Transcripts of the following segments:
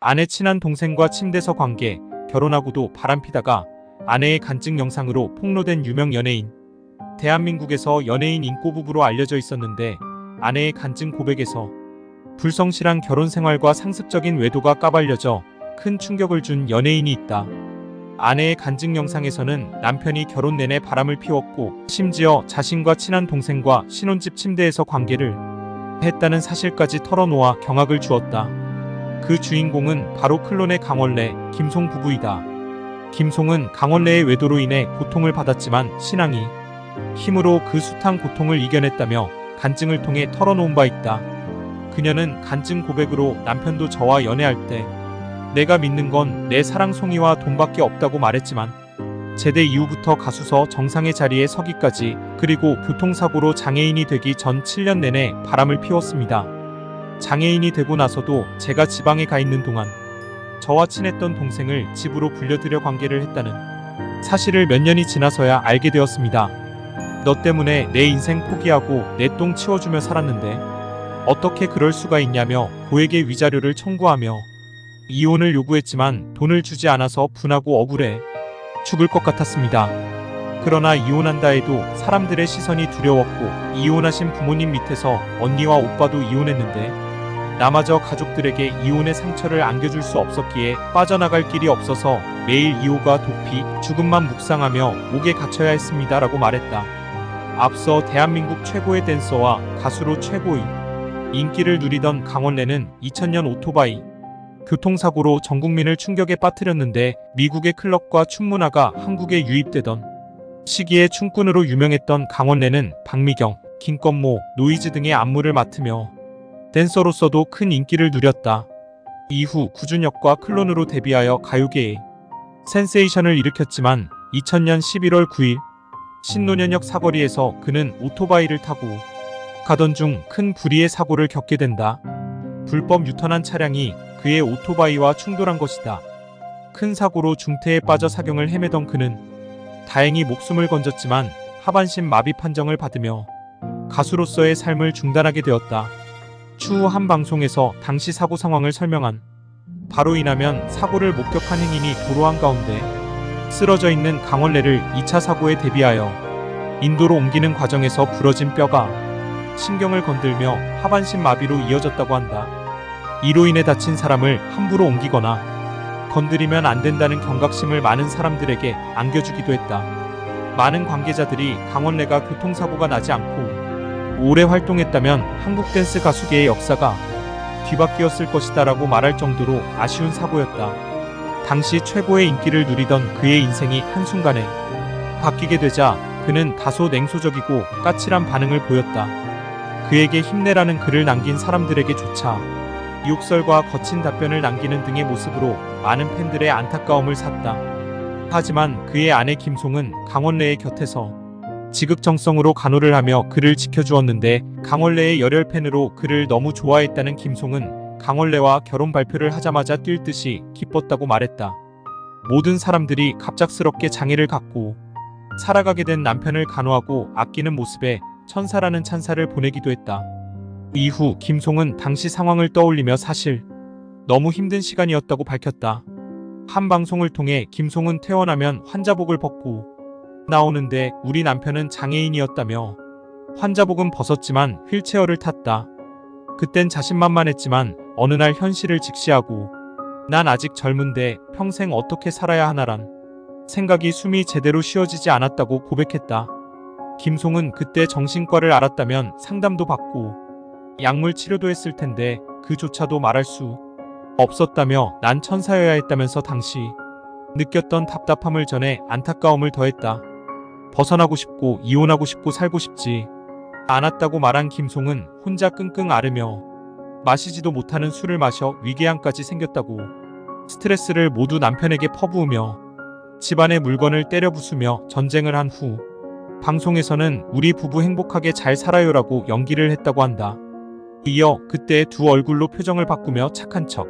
아내 친한 동생과 침대서 관계, 결혼하고도 바람피다가 아내의 간증 영상으로 폭로된 유명 연예인. 대한민국에서 연예인 인꼬부부로 알려져 있었는데 아내의 간증 고백에서 불성실한 결혼 생활과 상습적인 외도가 까발려져 큰 충격을 준 연예인이 있다. 아내의 간증 영상에서는 남편이 결혼 내내 바람을 피웠고 심지어 자신과 친한 동생과 신혼집 침대에서 관계를 했다는 사실까지 털어놓아 경악을 주었다. 그 주인공은 바로 클론의 강원래, 김송 부부이다. 김송은 강원래의 외도로 인해 고통을 받았지만 신앙이 힘으로 그 숱한 고통을 이겨냈다며 간증을 통해 털어놓은 바 있다. 그녀는 간증 고백으로 남편도 저와 연애할 때 내가 믿는 건 내 사랑 송이와 돈밖에 없다고 말했지만 제대 이후부터 가수서 정상의 자리에 서기까지 그리고 교통사고로 장애인이 되기 전 7년 내내 바람을 피웠습니다. 장애인이 되고 나서도 제가 지방에 가 있는 동안 저와 친했던 동생을 집으로 불려들여 관계를 했다는 사실을 몇 년이 지나서야 알게 되었습니다. 너 때문에 내 인생 포기하고 내 똥 치워주며 살았는데 어떻게 그럴 수가 있냐며 고액의 위자료를 청구하며 이혼을 요구했지만 돈을 주지 않아서 분하고 억울해 죽을 것 같았습니다. 그러나 이혼한다 해도 사람들의 시선이 두려웠고 이혼하신 부모님 밑에서 언니와 오빠도 이혼했는데 나마저 가족들에게 이혼의 상처를 안겨줄 수 없었기에 빠져나갈 길이 없어서 매일 이호가 도피, 죽음만 묵상하며 옥에 갇혀야 했습니다 라고 말했다. 앞서 대한민국 최고의 댄서와 가수로 최고의 인기를 누리던 강원래는 2000년 오토바이 교통사고로 전 국민을 충격에 빠뜨렸는데 미국의 클럽과 춤문화가 한국에 유입되던 시기에 춤꾼으로 유명했던 강원래는 박미경, 김건모, 노이즈 등의 안무를 맡으며 댄서로서도 큰 인기를 누렸다. 이후 구준혁과 클론으로 데뷔하여 가요계에 센세이션을 일으켰지만 2000년 11월 9일 신논현역 사거리에서 그는 오토바이를 타고 가던 중 큰 불의의 사고를 겪게 된다. 불법 유턴한 차량이 그의 오토바이와 충돌한 것이다. 큰 사고로 중태에 빠져 사경을 헤매던 그는 다행히 목숨을 건졌지만 하반신 마비 판정을 받으며 가수로서의 삶을 중단하게 되었다. 추후 한 방송에서 당시 사고 상황을 설명한 바로 인하면 사고를 목격한 행인이 도로 한가운데 쓰러져 있는 강원래를 2차 사고에 대비하여 인도로 옮기는 과정에서 부러진 뼈가 신경을 건들며 하반신 마비로 이어졌다고 한다. 이로 인해 다친 사람을 함부로 옮기거나 건드리면 안 된다는 경각심을 많은 사람들에게 안겨주기도 했다. 많은 관계자들이 강원래가 교통사고가 나지 않고 오래 활동했다면 한국 댄스 가수계의 역사가 뒤바뀌었을 것이다 라고 말할 정도로 아쉬운 사고였다. 당시 최고의 인기를 누리던 그의 인생이 한순간에 바뀌게 되자 그는 다소 냉소적이고 까칠한 반응을 보였다. 그에게 힘내라는 글을 남긴 사람들에게조차 욕설과 거친 답변을 남기는 등의 모습으로 많은 팬들의 안타까움을 샀다. 하지만 그의 아내 김송은 강원래의 곁에서 지극정성으로 간호를 하며 그를 지켜주었는데 강원래의 열혈 팬으로 그를 너무 좋아했다는 김송은 강원래와 결혼 발표를 하자마자 뛸 듯이 기뻤다고 말했다. 모든 사람들이 갑작스럽게 장애를 갖고 살아가게 된 남편을 간호하고 아끼는 모습에 천사라는 찬사를 보내기도 했다. 이후 김송은 당시 상황을 떠올리며 사실 너무 힘든 시간이었다고 밝혔다. 한 방송을 통해 김송은 퇴원하면 환자복을 벗고 나오는데 우리 남편은 장애인이었다며 환자복은 벗었지만 휠체어를 탔다. 그땐 자신만만했지만 어느 날 현실을 직시하고 난 아직 젊은데 평생 어떻게 살아야 하나란 생각이 숨이 제대로 쉬어지지 않았다고 고백했다. 김송은 그때 정신과를 알았다면 상담도 받고 약물 치료도 했을 텐데 그조차도 말할 수 없었다며 난 천사여야 했다면서 당시 느꼈던 답답함을 전해 안타까움을 더했다. 벗어나고 싶고 이혼하고 싶고 살고 싶지 않았다고 말한 김송은 혼자 끙끙 앓으며 마시지도 못하는 술을 마셔 위궤양까지 생겼다고 스트레스를 모두 남편에게 퍼부으며 집안의 물건을 때려 부수며 전쟁을 한 후 방송에서는 우리 부부 행복하게 잘 살아요라고 연기를 했다고 한다. 이어 그때 두 얼굴로 표정을 바꾸며 착한 척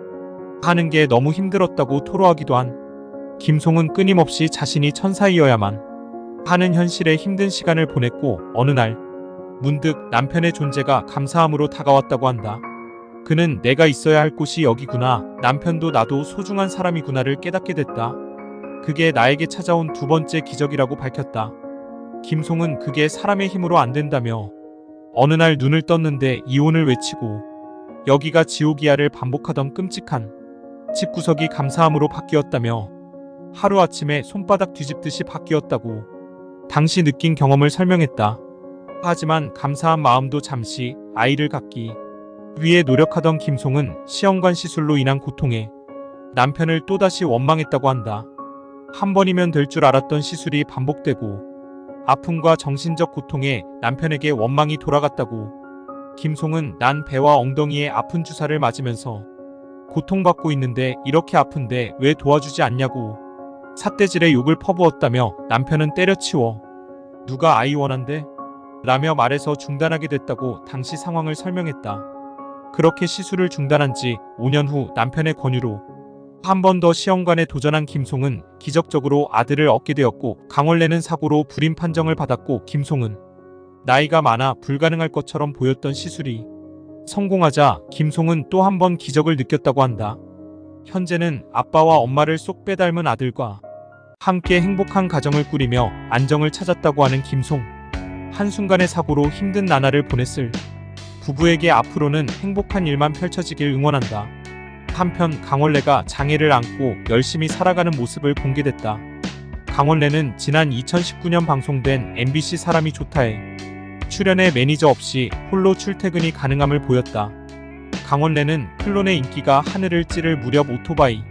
하는 게 너무 힘들었다고 토로하기도 한 김송은 끊임없이 자신이 천사이어야만 하는 현실에 힘든 시간을 보냈고 어느 날 문득 남편의 존재가 감사함으로 다가왔다고 한다. 그는 내가 있어야 할 곳이 여기구나, 남편도 나도 소중한 사람이구나를 깨닫게 됐다. 그게 나에게 찾아온 두 번째 기적이라고 밝혔다. 김송은 그게 사람의 힘으로 안 된다며 어느 날 눈을 떴는데 이혼을 외치고 여기가 지옥이야를 반복하던 끔찍한 집구석이 감사함으로 바뀌었다며 하루아침에 손바닥 뒤집듯이 바뀌었다고 당시 느낀 경험을 설명했다. 하지만 감사한 마음도 잠시 아이를 갖기 위해 노력하던 김송은 시험관 시술로 인한 고통에 남편을 또다시 원망했다고 한다. 한 번이면 될 줄 알았던 시술이 반복되고 아픔과 정신적 고통에 남편에게 원망이 돌아갔다고. 김송은 난 배와 엉덩이에 아픈 주사를 맞으면서 고통받고 있는데 이렇게 아픈데 왜 도와주지 않냐고 삿대질에 욕을 퍼부었다며 남편은 때려치워 누가 아이 원한대? 라며 말해서 중단하게 됐다고 당시 상황을 설명했다. 그렇게 시술을 중단한 지 5년 후 남편의 권유로 한 번 더 시험관에 도전한 김송은 기적적으로 아들을 얻게 되었고 강원래는 사고로 불임 판정을 받았고 김송은 나이가 많아 불가능할 것처럼 보였던 시술이 성공하자 김송은 또 한 번 기적을 느꼈다고 한다. 현재는 아빠와 엄마를 쏙 빼닮은 아들과 함께 행복한 가정을 꾸리며 안정을 찾았다고 하는 김송. 한순간의 사고로 힘든 나날을 보냈을 부부에게 앞으로는 행복한 일만 펼쳐지길 응원한다. 한편 강원래가 장애를 안고 열심히 살아가는 모습을 공개됐다. 강원래는 지난 2019년 방송된 MBC 사람이 좋다에 출연해 매니저 없이 홀로 출퇴근이 가능함을 보였다. 강원래는 클론의 인기가 하늘을 찌를 무렵 오토바이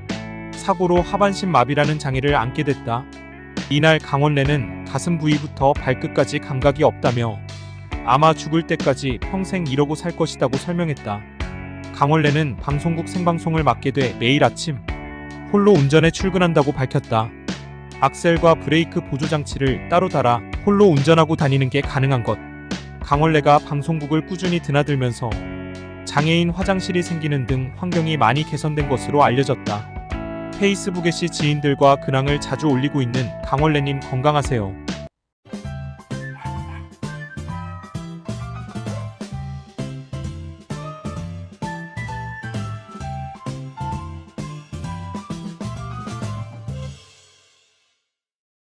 사고로 하반신 마비라는 장애를 안게 됐다. 이날 강원래는 가슴 부위부터 발끝까지 감각이 없다며 아마 죽을 때까지 평생 이러고 살 것이라고 설명했다. 강원래는 방송국 생방송을 맡게 돼 매일 아침 홀로 운전해 출근한다고 밝혔다. 악셀과 브레이크 보조장치를 따로 달아 홀로 운전하고 다니는 게 가능한 것. 강원래가 방송국을 꾸준히 드나들면서 장애인 화장실이 생기는 등 환경이 많이 개선된 것으로 알려졌다. 페이스북에 씨 지인들과 근황을 자주 올리고 있는 강원래님 건강하세요.